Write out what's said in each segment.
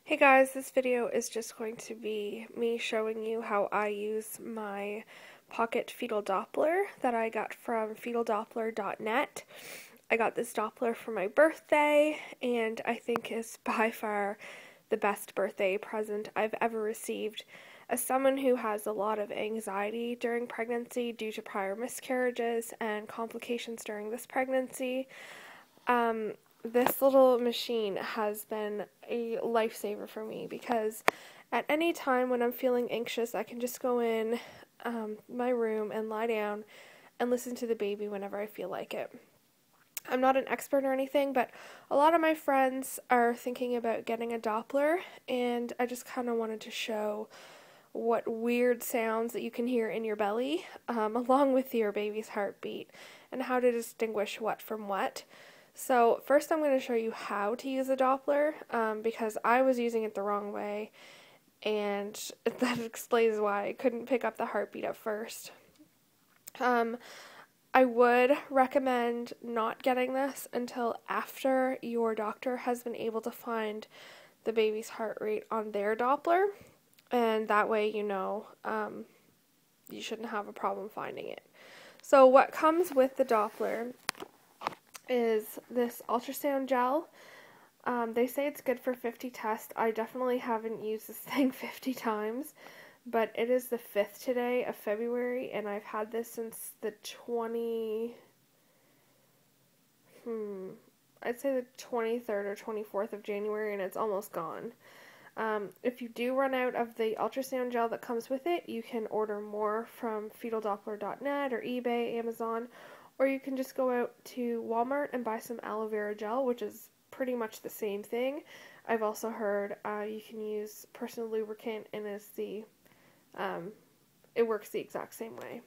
Hey guys, this video is just going to be me showing you how I use my pocket fetal Doppler that I got from fetaldoppler.net. I got this Doppler for my birthday, and I think is by far the best birthday present I've ever received. As someone who has a lot of anxiety during pregnancy due to prior miscarriages and complications during this pregnancy, this little machine has been a lifesaver for me because at any time when I'm feeling anxious, I can just go in my room and lie down and listen to the baby whenever I feel like it. I'm not an expert or anything, but a lot of my friends are thinking about getting a Doppler, and I just kind of wanted to show what weird sounds that you can hear in your belly, along with your baby's heartbeat, and how to distinguish what from what. So first I'm going to show you how to use a Doppler, because I was using it the wrong way, and that explains why I couldn't pick up the heartbeat at first. I would recommend not getting this until after your doctor has been able to find the baby's heart rate on their Doppler, and that way you know you shouldn't have a problem finding it. So what comes with the Doppler is this ultrasound gel. They say it's good for 50 tests. I definitely haven't used this thing 50 times, but it is the 5th today of February, and I've had this since the I'd say the 23rd or 24th of January, and it's almost gone. If you do run out of the ultrasound gel that comes with it, you can order more from fetaldoppler.net or eBay, Amazon, or you can just go out to Walmart and buy some aloe vera gel, which is pretty much the same thing. I've also heard you can use personal lubricant, and it works the exact same way.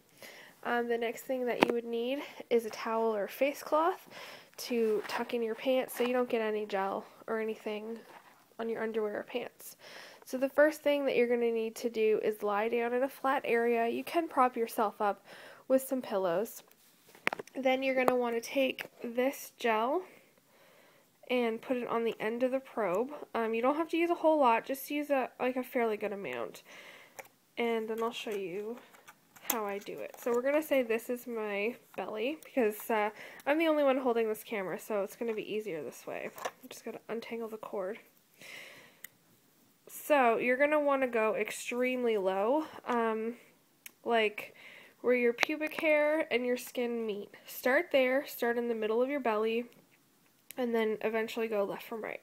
The next thing that you would need is a towel or face cloth to tuck in your pants so you don't get any gel or anything on your underwear or pants. So the first thing that you're going to need to do is lie down in a flat area. You can prop yourself up with some pillows. Then you're going to want to take this gel and put it on the end of the probe. You don't have to use a whole lot, just use a fairly good amount. And then I'll show you how I do it. So we're going to say this is my belly because I'm the only one holding this camera, so it's going to be easier this way. I'm just going to untangle the cord. So you're going to want to go extremely low, like where your pubic hair and your skin meet. Start there, start in the middle of your belly, and then eventually go left from right.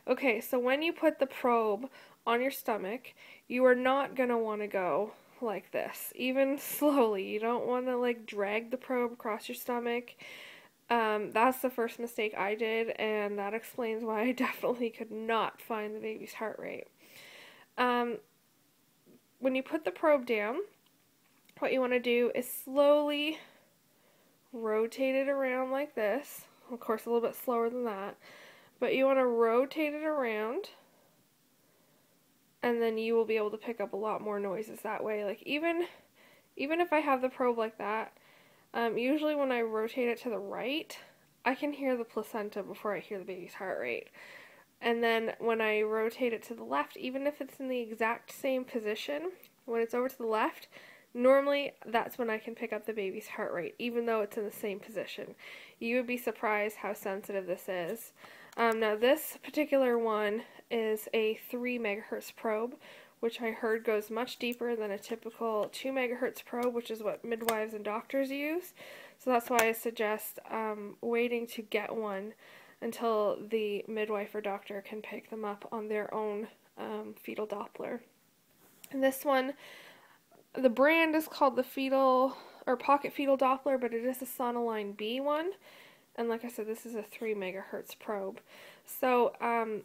Okay, so when you put the probe on your stomach, you are not going to want to go like this, even slowly. You don't want to like drag the probe across your stomach. That's the first mistake I did, and that explains why I definitely could not find the baby's heart rate. When you put the probe down, what you want to do is slowly rotate it around like this. Of course, a little bit slower than that, but you want to rotate it around, and then you will be able to pick up a lot more noises that way. Like even if I have the probe like that, usually when I rotate it to the right, I can hear the placenta before I hear the baby's heart rate. And then when I rotate it to the left, even if it's in the exact same position, when it's over to the left, normally that's when I can pick up the baby's heart rate, even though it's in the same position. You would be surprised how sensitive this is. Now this particular one is a 3 megahertz probe, which I heard goes much deeper than a typical 2 megahertz probe, which is what midwives and doctors use. So that's why I suggest waiting to get one until the midwife or doctor can pick them up on their own fetal Doppler. And this one, the brand is called the fetal or pocket fetal Doppler, but it is a Sonoline B one. And like I said, this is a 3 megahertz probe. So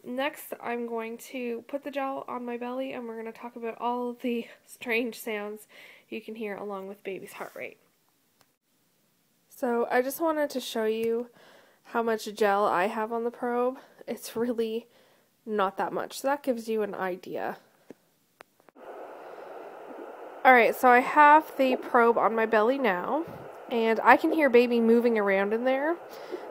next I'm going to put the gel on my belly, and we're going to talk about all of the strange sounds you can hear along with baby's heart rate. So I just wanted to show you how much gel I have on the probe. It's really not that much, so that gives you an idea. Alright, so I have the probe on my belly now, and I can hear baby moving around in there.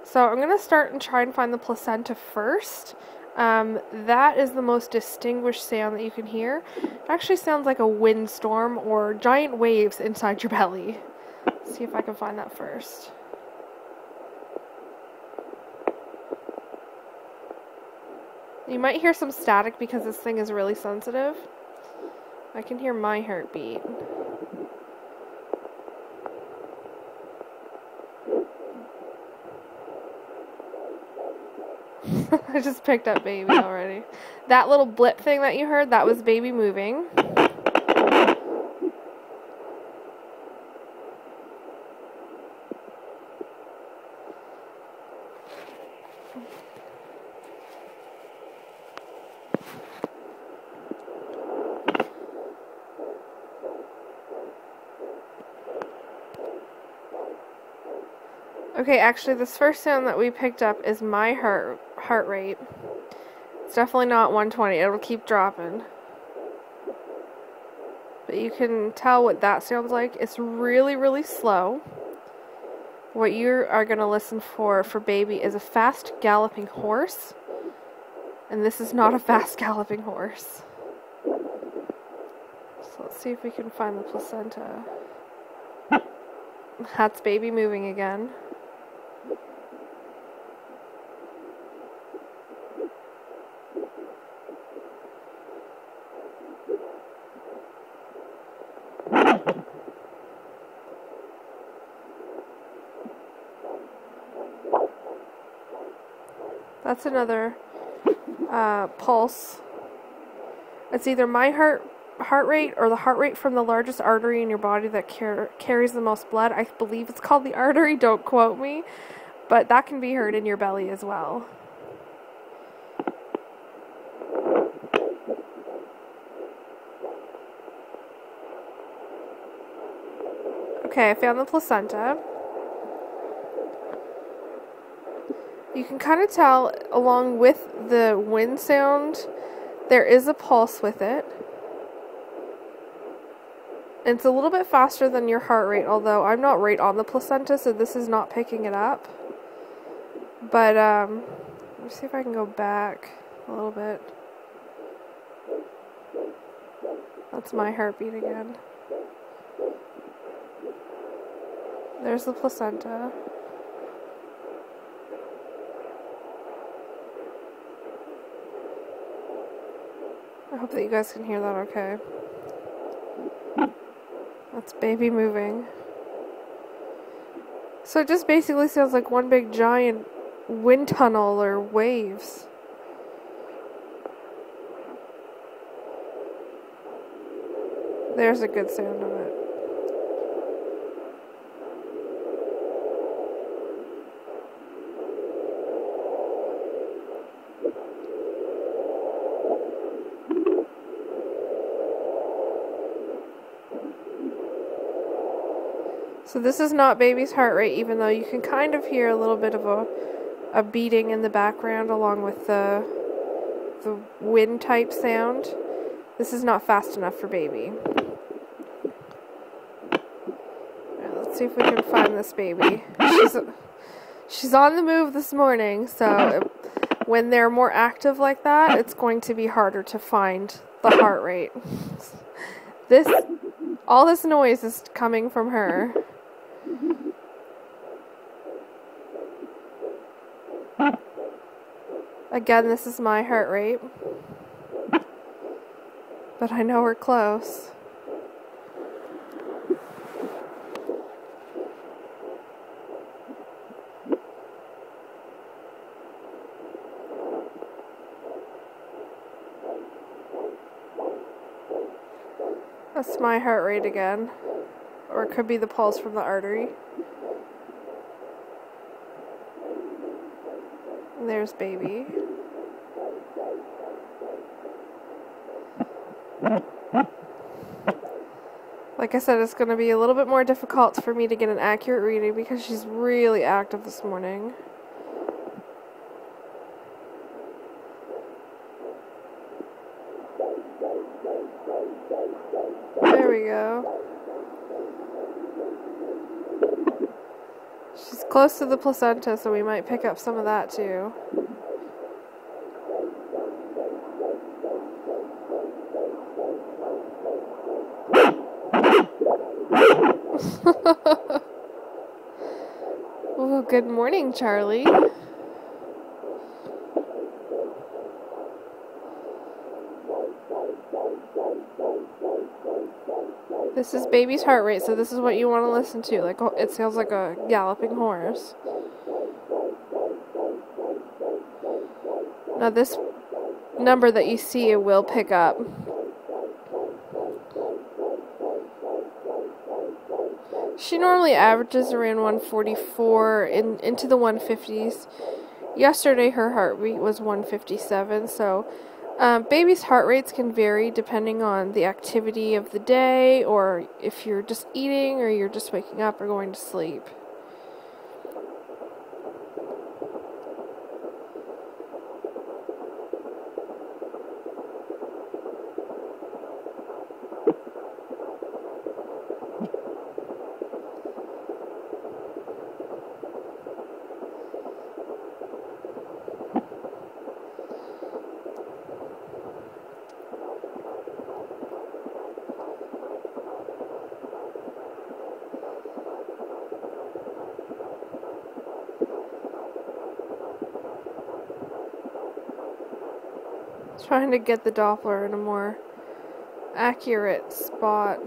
So I'm going to start and try and find the placenta first, That is the most distinguished sound that you can hear. It actually sounds like a windstorm or giant waves inside your belly. Let's see if I can find that first. You might hear some static because this thing is really sensitive. I can hear my heartbeat. I just picked up baby already. That little blip thing that you heard, that was baby moving. Okay, actually this first sound that we picked up is my heart rate. It's definitely not 120, it'll keep dropping. But you can tell what that sounds like. It's really, really slow. What you are going to listen for baby is a fast galloping horse. And this is not a fast galloping horse. So let's see if we can find the placenta. That's baby moving again. That's another pulse. It's either my heart rate or the heart rate from the largest artery in your body that carries the most blood. I believe it's called the artery, don't quote me. But that can be heard in your belly as well. Okay, I found the placenta. You can kind of tell, along with the wind sound, there is a pulse with it. And it's a little bit faster than your heart rate, although I'm not right on the placenta, so this is not picking it up. But, let me see if I can go back a little bit. That's my heartbeat again. There's the placenta. I hope that you guys can hear that okay. That's baby moving. So it just basically sounds like one big giant wind tunnel or waves. There's a good sound of it. So this is not baby's heart rate, even though you can kind of hear a little bit of a beating in the background along with the wind type sound. This is not fast enough for baby. Right, let's see if we can find this baby. She's on the move this morning, so when they're more active like that, it's going to be harder to find the heart rate. All this noise is coming from her. Again, this is my heart rate. But I know we're close. That's my heart rate again. Or it could be the pulse from the artery. And there's baby. Like I said, it's going to be a little bit more difficult for me to get an accurate reading because she's really active this morning. There we go. She's close to the placenta, so we might pick up some of that too. Well, good morning, Charlie. This is baby's heart rate, so this is what you want to listen to. Like, it sounds like a galloping horse. Now this number that you see, it will pick up. She normally averages around 144 into the 150s. Yesterday her heart rate was 157, so baby's heart rates can vary depending on the activity of the day, or if you're just eating, or you're just waking up or going to sleep. Trying to get the Doppler in a more accurate spot.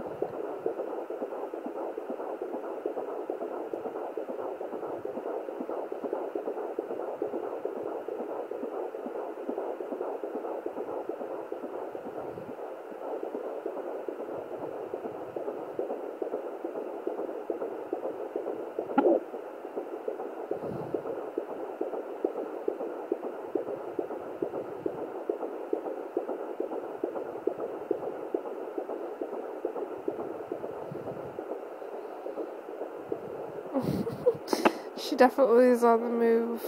She definitely is on the move.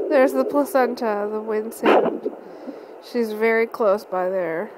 There's the placenta, the wind sound. She's very close by there.